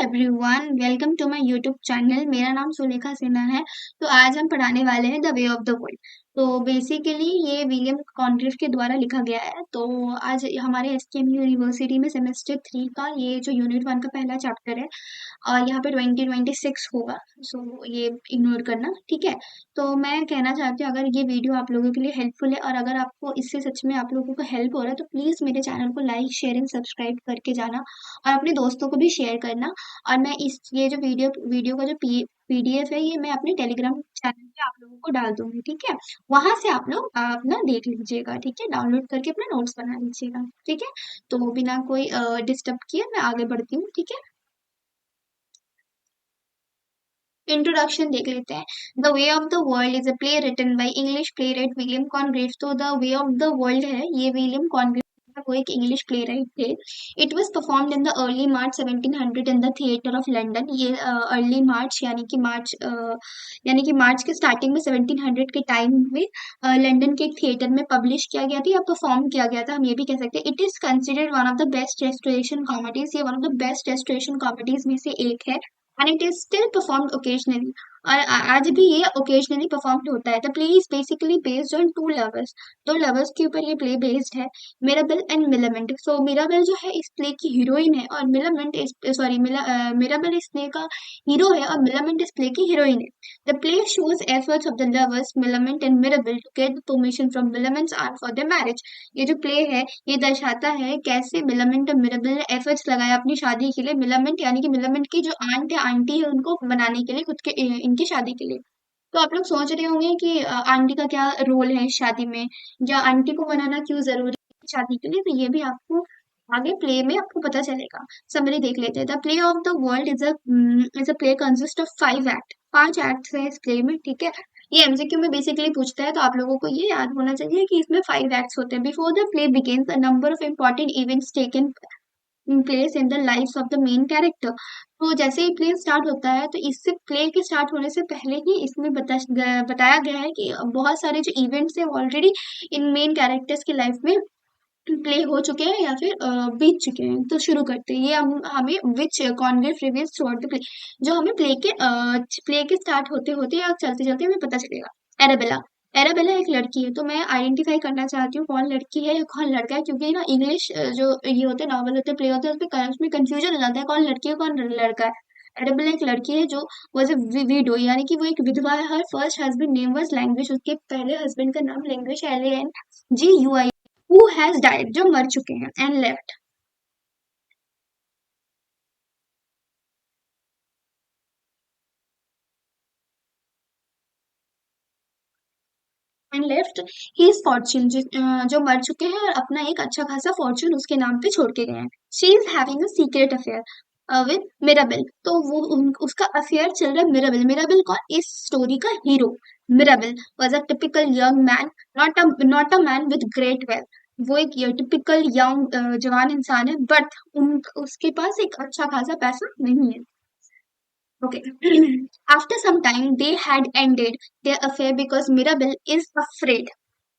Everyone, welcome to my YouTube channel. मेरा नाम सुलेखा सिन्हा है। तो आज हम पढ़ाने वाले हैं the way of the world. तो बेसिकली ये विलियम कॉन्क्रीफ के द्वारा लिखा गया है। तो आज हमारे एसकेएम यूनिवर्सिटी में सेमेस्टर 3 का ये जो यूनिट 1 का पहला चैप्टर है, और यहाँ पे 2026 होगा। सो ये इग्नोर करना, ठीक है। तो मैं कहना चाहती हूँ, अगर ये वीडियो आप लोगों के लिए हेल्पफुल है और अगर आपको इससे सच में आप लोगों को हेल्प हो रहा है, तो प्लीज़ मेरे चैनल को लाइक शेयर एंड सब्सक्राइब करके जाना और अपने दोस्तों को भी शेयर करना। और मैं इस ये जो वीडियो का जो पीडीएफ है, ये मैं अपने टेलीग्राम चैनल पे आप लोगों को डाल दूंगी, ठीक है। वहां से आप लोग अपना देख लीजिएगा, ठीक है। डाउनलोड करके अपना नोट्स बना लीजिएगा, ठीक है। तो बिना कोई डिस्टर्ब किए मैं आगे बढ़ती हूँ, ठीक है। इंट्रोडक्शन देख लेते हैं। The way of the world is a play written by English playwright William Congreve. तो the way of the world है, ये विलियम कॉन्ग्रेव वो एक इंग्लिश प्ले राइट थे। It was performed in the early March 1700 in the theatre of London. ये early March यानी कि मार्च के स्टार्टिंग में 1700 के टाइम में लंदन के एक थिएटर में पब्लिश किया गया था या परफॉर्म किया गया था, हम ये भी कह सकते हैं। It is considered one of the best restoration comedies. ये one of the best restoration comedies में से एक है। And it is still performed occasionally. और आज भी ये ओकेजनली परफॉर्म्ड होता है। The play is basically based on two lovers. दो लवर्स के ऊपर ये प्ले बेस्ड है, Mirabell and Millamant. So Mirabell जो है इस प्ले की हीरोइन है, और मिलामेंट इस सॉरी मिराबेल इस प्ले का हीरो है और मिलामेंट इस प्ले की हीरोइन है। The play shows efforts of the lovers Millamant and Mirabel to get the permission from Millament's aunt for their marriage। ये जो प्ले है, ये दर्शाता है कैसे मिलामेंट और मिराबेल ने एफर्ट्स लगाया अपनी शादी के लिए। मिलामेंट यानी कि मिलामेंट की जो आंटी है, उनको मनाने के लिए, खुद के इनकी शादी के लिए। तो आप लोग सोच रहे होंगे कि आंटी का क्या रोल है इस शादी में, या आंटी को मनाना क्यों जरूरी है शादी के लिए। तो ये भी आपको आगे प्ले में आपको पता चलेगा। समरी देख लेते हैं। The play of the world is a play consist of 5 act. 5 acts है इस प्ले में, ठीक है। ये एमसीक्यू में बेसिकली पूछता है, तो आप लोगों को ये याद होना चाहिए कि इसमें 5 एक्ट्स होते हैं। Before the play begins a number of important events taken place in the lifes of the main character. तो जैसे ही प्ले स्टार्ट होता है, तो इससे प्ले के स्टार्ट होने से पहले ही इसमें बताया गया है कि बहुत सारे जो इवेंट्स हैं ऑलरेडी इन मेन कैरेक्टर्स की लाइफ में प्ले हो चुके हैं या फिर बीत चुके हैं। तो शुरू करते हैं। ये हमें which Congreve reveals throughout the play, जो हमें प्ले के स्टार्ट होते होते या चलते चलते हमें पता चलेगा। एराबेला। एराबेला एक लड़की है। तो मैं आइडेंटिफाई करना चाहती हूँ कौन लड़की है या कौन लड़का है, क्योंकि ना इंग्लिश जो ये होते हैं नॉवल होते हैं, प्ले होते हैं, उसमें कंफ्यूजन हो जाता है कौन लड़की है कौन लड़का है। एराबेला एक लड़की है जो वॉज ए विडो, यानी कि वो एक विधवा है। Her first husband name was Languish. उसके पहले हस्बैंड का नाम Languish, LANGUI, who has died, जो मर चुके हैं। एंड लेफ्ट हिज फॉर्च्यून, जो मर चुके हैं और अपना एक अच्छा खासा फॉर्च्यून उसके नाम पे छोड़ के गए हैं। She is having a secret affair with Mirabell. तो उसका अफेयर चल रहा है मिराबेल। मिराबेल कौन, इस स्टोरी का hero. Mirabell was a typical young man, not a man with great wealth. वो एक टिपिकल यंग जवान इंसान है, बट उसके पास एक अच्छा खासा पैसा नहीं है। Okay. After some time, they had ended their affair because Mirabel is afraid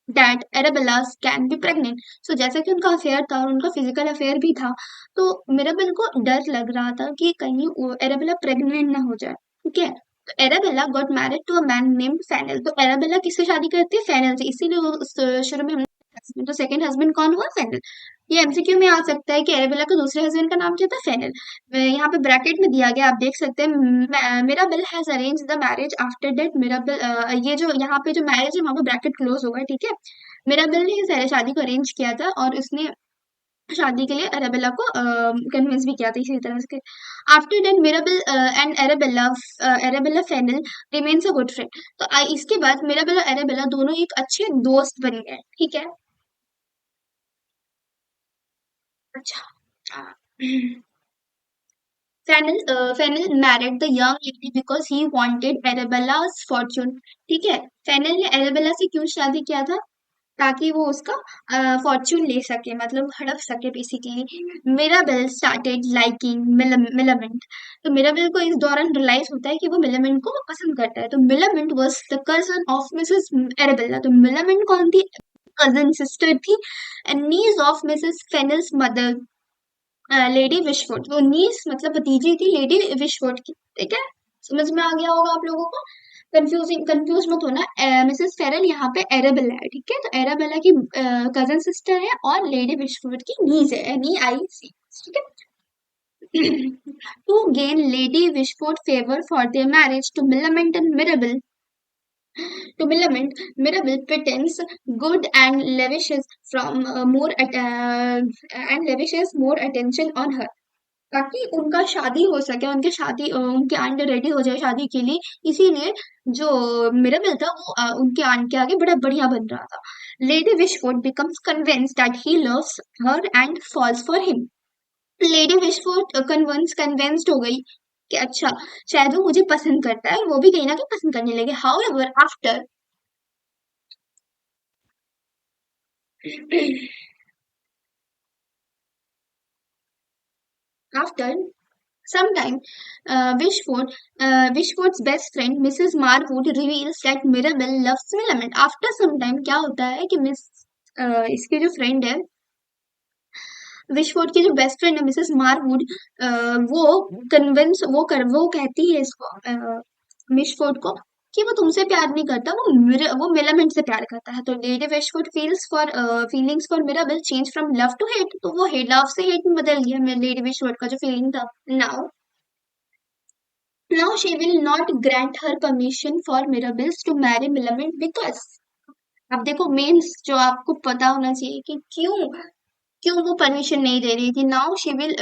that Arabella can be pregnant. So जैसा कि उनका अफेयर था और उनका फिजिकल अफेयर भी था, तो मिराबेल को डर लग रहा था कि कहीं एराबेला प्रेग्नेंट ना हो जाए, ठीक है। तो Arabella got married to a man named Fainall. तो एराबेला किससे शादी करती है, फेनल से। इसीलिए वो शुरू में हमने, तो सेकंड हस्बैंड कौन हुआ, फेनल। ये एमसीक्यू में आ सकता है कि एराबेला का दूसरे हस्बैंड का नाम क्या था, फेनल। यहाँ पे ब्रैकेट में दिया गया, आप देख सकते हैं। Mirabell has arrange the marriage after that. Mirabell, ये जो यहाँ पे जो मैरिज है वहां पे ब्रैकेट क्लोज होगा, ठीक है। मिराबेल ने इस शादी को अरेंज किया था और उसने शादी के लिए अरेबेला को कन्विंस भी किया था इसी तरह से। After that Mirabell and Arabella Fainall remains a good friend. तो इसके बाद मिराबेल और अरेबेला दोनों एक अच्छे दोस्त बन गए, ठीक है। अच्छा। Fainall married the young lady because he wanted Arabella's fortune, ठीक है। फेनल ने एरेबेला से क्यों शादी किया था, ताकि वो उसका फॉर्च्यून ले सके, मतलब हड़प सके basically. Mirabell started liking Millamant. तो मिराबेल को इस दौरान रियलाइज होता है कि वो मिलामेंट को पसंद करता है। तो Millamant was the cousin of Mrs Arabella. तो मिलामेंट कौन थी, कजन सिस्टर थी, and niece of Mrs Fainall's mother Lady Wishfort, वो नीस मतलब भतीजी थी लेडी विशवुड की, ठीक है। समझ में आ गया होगा आप लोगों को। कंफ्यूज मत होना। मिसेस फेरल यहाँ पे एराबेला है, ठीक है। तो एराबेला की कजन सिस्टर है और लेडी विशवुड की नीस है, NEIC, ठीक है। To gain Lady Wishford favor for their marriage to Millamant and Mirabell pretends good and lavishes and lavishes more attention on her, ताकि उनका शादी हो सके, उनके आंट रेडी हो जाए शादी के लिए। इसीलिए जो मिरेबल था वो उनके आंट के आगे बड़ा बढ़िया बन रहा था। Lady Wishfort becomes convinced that he loves her and falls for him. Lady Wishfort convinced हो गई कि अच्छा शायद वो मुझे पसंद करता है, और वो भी कहीं ना कहीं पसंद करने लगे। However after some time, Wishford's best friend, Mrs. Marwood, reveals that Mirabel loves Millamant. After some time, क्या होता है कि इसकी जो फ्रेंड है, विशफोर्ड की जो बेस्ट फ्रेंड है मिसेस मारवुड, वो वो कहती है इसको, विशफोर्ड को, कि वो तुमसे प्यार नहीं करता, वो मिलामेंट से प्यार करता है। तो Lady Wishfort feelings for Mirabell change from love to hate, तो वो लव से हेट में बदल गया लेडी विशफोर्ड का जो फीलिंग था। Now Now she will not grant her permission for Mirabels to marry Millamant because, अब देखो मेंस जो आपको पता होना चाहिए कि क्यों क्यों वो परमिशन नहीं दे रही थी। Now she will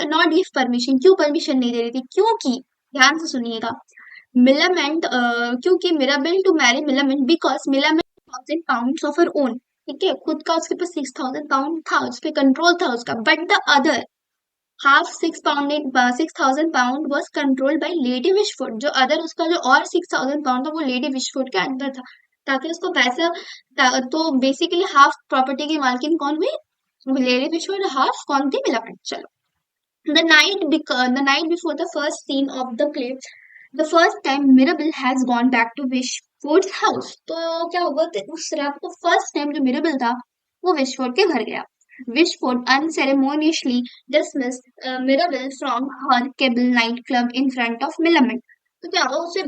not give permission, क्यों परमिशन नहीं दे रही थी, क्योंकि ध्यान से सुनिएगा, मिलामेंट क्योंकि Mirabell to marry Millamant because Millamant £1,000 of her own, ठीक है। खुद का उसके पास £6,000 था, उस पर कंट्रोल था उसका, but the other half £6,000 was controlled by Lady Wishfort, जो अदर उसका जो और £6,000 था वो लेडी विशफुट के अंदर था, ताकि उसको पैसा तो बेसिकली हाफ प्रॉपर्टी की मालकिन कौन हुई, लेडी विशफुट, हाफ कौन थी, मिलावट। चलो, the night before the first scene of the play, the first time Mirabel has gone back to Wishford's house, तो क्या हुआ कि उस रात को फर्स्ट टाइम जो मिरेबल था वो विशफोर्ड के घर गया। विशफोर्ड unceremoniously dismissed Mirabel from her cable night club in front of Millamant, तो क्या हुआ, उसे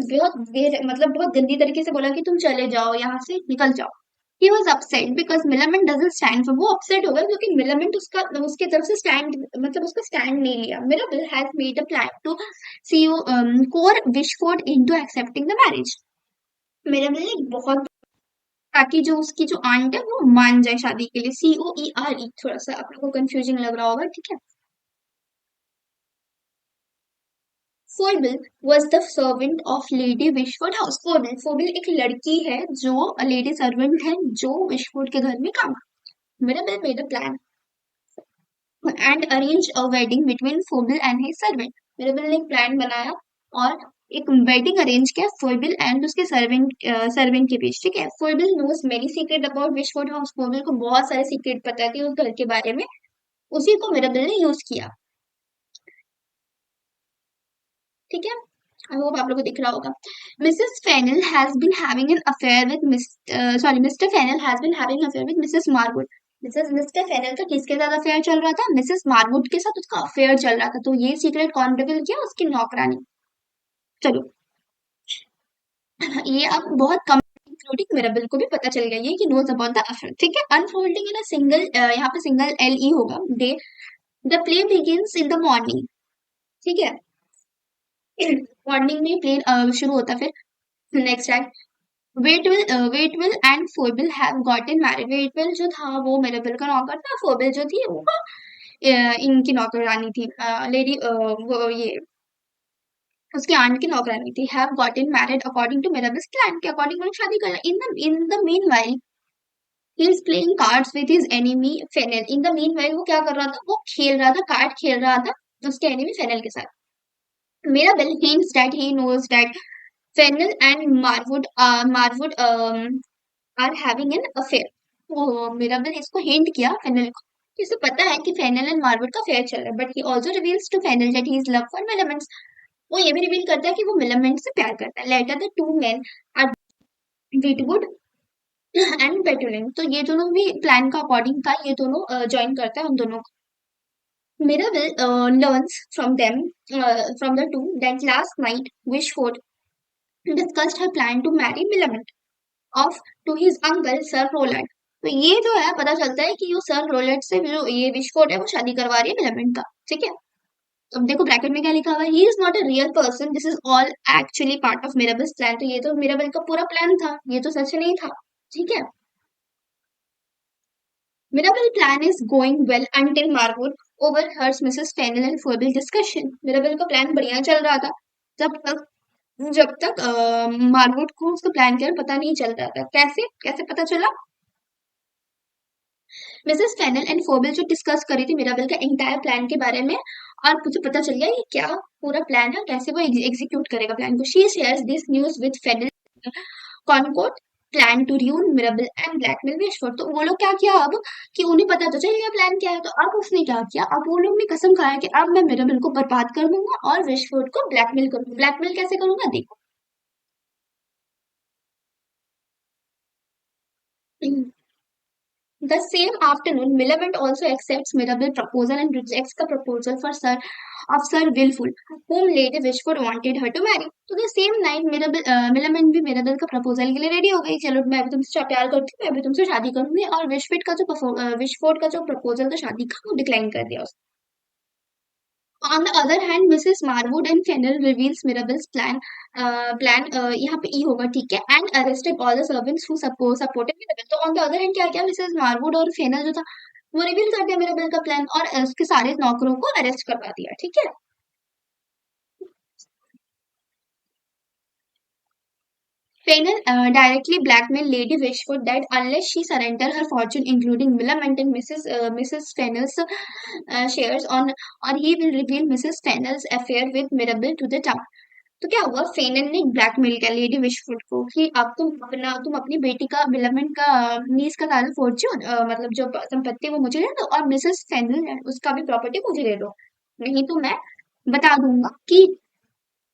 मतलब बहुत गंदी तरीके से बोला कि तुम चले जाओ, यहाँ से निकल जाओ। He was upset because Millamant doesn't stand for, वो upset हो गया क्योंकि Millamant उसके तरफ से stand मतलब उसका stand नहीं लिया। Mirabel has made a plan to see you core Wishford into accepting the marriage. Mirabel ने बहुत, ताकि जो उसकी जो आंट है वो मान जाए शादी के लिए, COERE, थोड़ा सा आप लोगों को कंफ्यूजिंग लग रहा होगा, ठीक है। Foible was the servant of Lady Wishfort house. Foible एक लड़की है जो लेडी सर्वेंट है जो विशफोर्ड के घर में काम। Mirabel made a plan and arranged a wedding between Phoebe and his servant. Mirabel ने एक प्लान बनाया और एक वेडिंग अरेंज किया फोइबल एंड उसके सर्वेंट के बीच, ठीक है। Foible knows many secret about Wishfort house, Foible को बहुत सारे सीक्रेट पता थी उस घर के बारे में, उसी को मिराबेल ने यूज किया, ठीक है। आई होप आप लोगों को दिख रहा होगा। Mrs Fainall has been having an affair with Mr Fainall has been having affair with Mrs Marwood. Mr Fainall का किसके साथ अफेयर चल रहा था, मिसेस मार्वुड के साथ उसका अफेयर चल रहा था। तो ये सीक्रेट कौन रिवील किया, उसकी नौकरानी। चलो, ये अब बहुत कम इंक्लूडिंग मिराबेल को भी पता चल गया ये कि नोज अबाउट द अफेयर, ठीक है। अनफोल्डिंग इन अ सिंगल, यहाँ पे सिंगल LE होगा, day. The play begins in the morning, ठीक है। मॉर्निंग में प्ले शुरू होता है। फिर नेक्स्ट है वेटविल एंड फोइबल हैव गॉटन मैरिड। वेटविल जो था वो मिराबेल का नौकर था, फोइबल जो थी वो इनकी नौकरानी थी, लेडी वो ये उसकी आंट की नौकरानी थी। Have gotten married according to Mirabell's plan, के अकॉर्डिंग वो शादी कर in the meanwhile he is playing cards with his enemy Fainall. In the meanwhile वो क्या कर रहा था, वो खेल रहा था, कार्ड खेल रहा था उसके एनिमी फेनल के साथ। Mirabel hints that he knows that Fennel and Marwood are having an affair. तो मिराबेल इसको हिंट किया फेनल को, इसे पता है कि फेनल एंड मार्वुड का अफेयर चल रहा है, but he also reveals to Fainall that he is love for Millamant's. वो ये भी रिवील करता है कि वो मिलामेंट से प्यार करता है। Later the two men are Waitwell and Petulant, तो ये दोनों भी प्लान का अकॉर्डिंग था, ये दोनों ज्वाइन करता है उन दोनों को। Mirabel learns from the two that last night Wishford discussed her plan to marry Millamant off to his uncle Sir Roland. तो ये जो है पता चलता है कि वो सर रोलेट से जो ये विशफोर्ड है वो शादी करवा रही है मिलामेंट का। ठीक है, अब देखो ब्रैकेट में क्या लिखा हुआ है, he is not a real person, this is all actually part of Mirabell's plan. तो ये तो मिराबल का पूरा प्लान था, ये तो सच नहीं था। ठीक है, Mirabell plan is going well until Marwood overhears Mrs Fainall and Foible discussion. Mirabell का प्लान बढ़िया चल रहा था जब तक मार्वुड को उसका प्लान क्या पता नहीं चल रहा था। कैसे कैसे पता चला? मिसेस फेनल एंड फोर्बल जो डिस्कस करी थी मिराबल का एंटायर प्लान के बारे में, और मुझे पता चल गया ये क्या पूरा प्लान है, कैसे वो एग्जीक्यूट करेगा प्लान को। She shares this news with Fainall concoct plan to ruin Mirabell and blackmail Wishfort. तो वो लोग क्या किया अब कि उन्हें पता तो चल गया प्लान क्या है, तो अब उसने क्या किया, अब वो लोग ने कसम खाया कि अब मैं मिराबल को बर्बाद कर दूंगा और विशफोर्ड को ब्लैकमेल करूंगा। ब्लैकमेल कैसे करूंगा देखो। The same afternoon, Millamant also accepts Mirabel's proposal and rejects the proposal of Sir Wilful, whom Lady Wishford wanted her to marry. तो the same night Millamant भी Mirabel का proposal के लिए ready हो गई। चलो मैं भी तुमसे प्यार करती हूँ, मैं भी तुमसे शादी करूंगी, और विशफोर्ड का जो proposal था शादी का वो decline कर दिया उसने। On the other hand, Mrs. Marwood and Fennel reveals Mirabel's यहाँ पे E होगा, ठीक है, and arrested all the servants who supported Mirabel। तो on the other hand क्या किया, मिसेस मारवुड और फेनल जो था वो रिवील कर दिया मिराबेल का प्लान और उसके सारे नौकरों को अरेस्ट करवा दिया। ठीक है, Fennel directly blackmailed Lady Wishford that unless she surrender her fortune, including Millamant and Mrs. Fennel's shares on, or he will reveal Mrs. Fennel's affair with Mirabel to the town। तो क्या हुआ, फेनन ने blackmail किया lady विशफुड को कि अब तुम अपनी बेटी का मिलामेंट का नीस का सारा फॉर्च्यून मतलब जो संपत्ति वो मुझे दे दो, और मिसेस फेनल है उसका भी प्रॉपर्टी मुझे दे दो, नहीं तो मैं बता दूंगा कि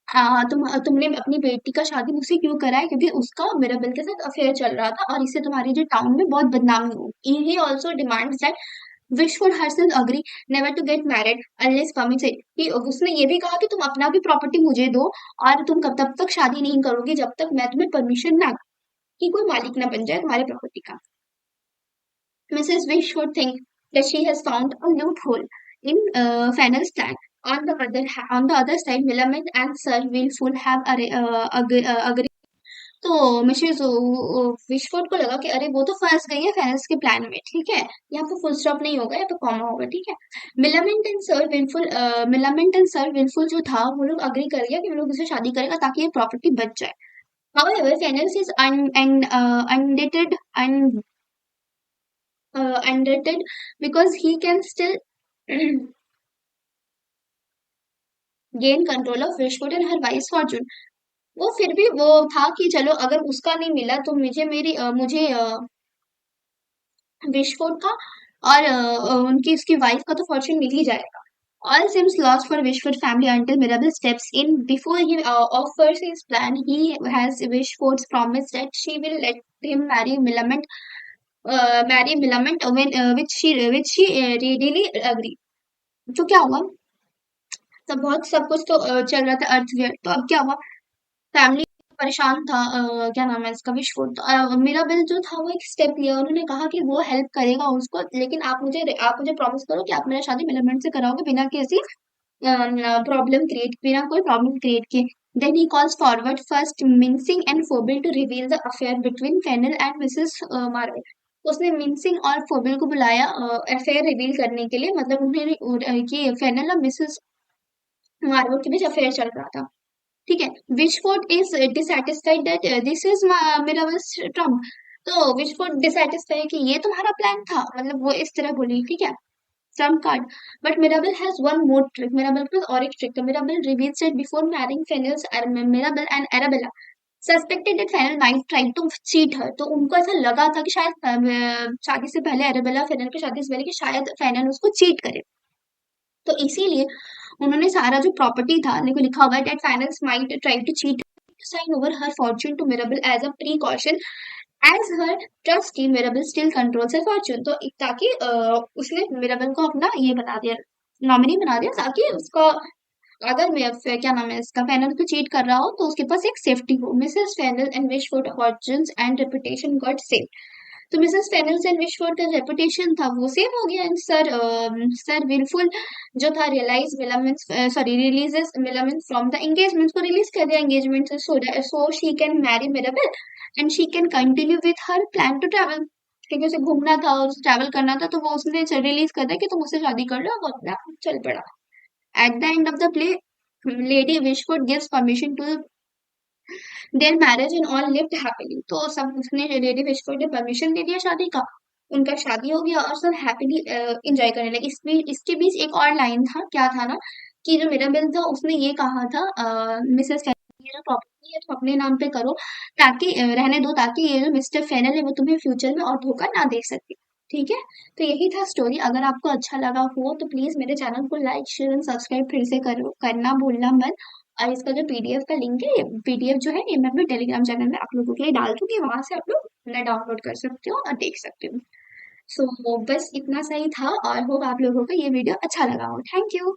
तुमने अपनी बेटी का शादी मुझसे क्यों करा है, क्योंकि उसका मिराबेल के साथ अफेयर चल रहा था और इससे तुम्हारी जो टाउन में बहुत बदनामी होगी। He also demands that Wishfort herself agree never to get married unless permitted. कि उसने ये भी कहा कि तुम अपना भी प्रॉपर्टी मुझे दो और तुम कब तब तक शादी नहीं करोगे जब तक मैं तुम्हें परमिशन ना दूं, कि कोई मालिक ना बन जाए तुम्हारे प्रॉपर्टी का। Mrs. Wishford thinks that she has found a loophole in Fennel's plan. On the other side, Millamant and Sir Wilful have agreed। तो मिसेस विशफोर्ड को लगा कि अरे वो तो फंस गई है फेनल्स के प्लान में। ठीक है, यहाँ पे फुल स्टॉप नहीं होगा, यहाँ पे कॉमा होगा। ठीक है, मिलामेंट एंड सर विलफुल जो था वो लोग अग्री कर गया कि वो लोग उससे शादी करेगा ताकि ये प्रॉपर्टी बच जाए। However, Fennels is undated because he can still gain control of Wishford and her wife's fortune। वो फिर भी वो था कि चलो अगर उसका नहीं मिला तो मुझे विशफोर्ड का और उनकी उसकी वाइफ का तो फॉर्च्यून मिल ही जाएगा। All seems lost for Wishford family until Mirabel steps in. Before he offers his plan, he has Wishford's promise that she will let him marry Millamant which she readily agree। तो क्या हुआ, सब कुछ तो चल रहा था अर्थवेयर। तो अब क्या हुआ, फैमिली परेशान था, क्या नाम है इसका विशफुड। तो मिराबेल जो था वो एक स्टेप लिया, उन्होंने कहा कि वो हेल्प करेगा उसको, लेकिन आप मुझे प्रॉमिस करो कि आप मेरा शादी मिलामेंट से कराओगे बिना कोई प्रॉब्लम क्रिएट किए। Then he calls forward first Mincing and Phobel to reveal the affair between Fennel and Mrs. Marvel। उसने मिंसिंग और फोबिल को बुलाया अफेयर रिवील करने के लिए, मतलब उन्हें कि फेनल और मिसेस मार्वल के बीच अफेयर चल रहा था। ठीक है, Wishfort is dissatisfied that this is Mirabell's trump. तो विशफोर्ड डिसैटिस्फाइड कि ये तुम्हारा प्लान था, मतलब वो इस तरह बोली। ठीक है, trump card, but Mirabel has one more trick। Mirabel के पास और एक trick था। Mirabel reveals that before marrying Mirabel and Arabella suspected that Fennel might try to cheat her। तो उनको ऐसा लगा था कि शायद शादी से पहले अरेबेला फेनल की शादी से पहले कि शायद फेनल उसको चीट करे। तो इसीलिए उन्होंने सारा जो प्रॉपर्टी था देखो लिखा हुआ है that Fennel might try to cheat sign over her fortune to Mirabel as a precaution as her trustee Mirabel still controls her fortune। तो ताकि उसने मिराबेल को अपना ये बता दिया, नॉमिनी बना दिया ताकि उसका, अगर मैं क्या नाम है इसका, फेनल को चीट कर रहा हो तो उसके पास एक सेफ्टी हो। Mrs Fainall and Wishfort fortunes and reputation got save. तो मिसेस फेनल्स एंड विशफोर्ड का रेपुटेशन था वो सेव हो गया। एंड सर विलफुल जो था realize Millamant, sorry releases Millamant from the engagement, को रिलीज कर दिया एंगेजमेंट से, so she can marry Mirabell and she can continue with her plan to travel. क्योंकि उसे घूमना था और ट्रैवल करना था, तो वो उसने रिलीज कर दिया कि तुम मुझसे शादी कर लो। वो अपना चल पड़ा। At the end of the play, Lady Wishford gives permission to their marriage and all lived happily. तो सब उसने लेडी विशफोर्ड ने परमिशन दे दिया शादी का, उनका शादी हो गया और सब हैप्पीली एंजॉय करने लगे। इसमें इसके बीच एक और लाइन था, क्या था ना, कि जो मिराबेल था उसने ये कहा था मिसेस फेनल, ये जो प्रॉपर्टी है तो अपने नाम पे करो, ताकि रहने दो, ताकि ये जो मिस्टर फेनल है वो तुम्हें फ्यूचर में और धोखा ना दे सके। ठीक है। तो यही था स्टोरी। अगर आपको अच्छा लगा हो तो प्लीज मेरे चैनल को लाइक शेयर एंड सब्सक्राइब फिर से करो, करना भूलना मत। और इसका जो पीडीएफ का लिंक है, पीडीएफ जो है ये मैं अपने टेलीग्राम चैनल में आप लोगों के लिए डाल दूंगी, वहां से आप लोग अपना डाउनलोड कर सकते हो और देख सकते हो। सो बस इतना सही था, और होप आप लोगों को ये वीडियो अच्छा लगा हो। Thank you.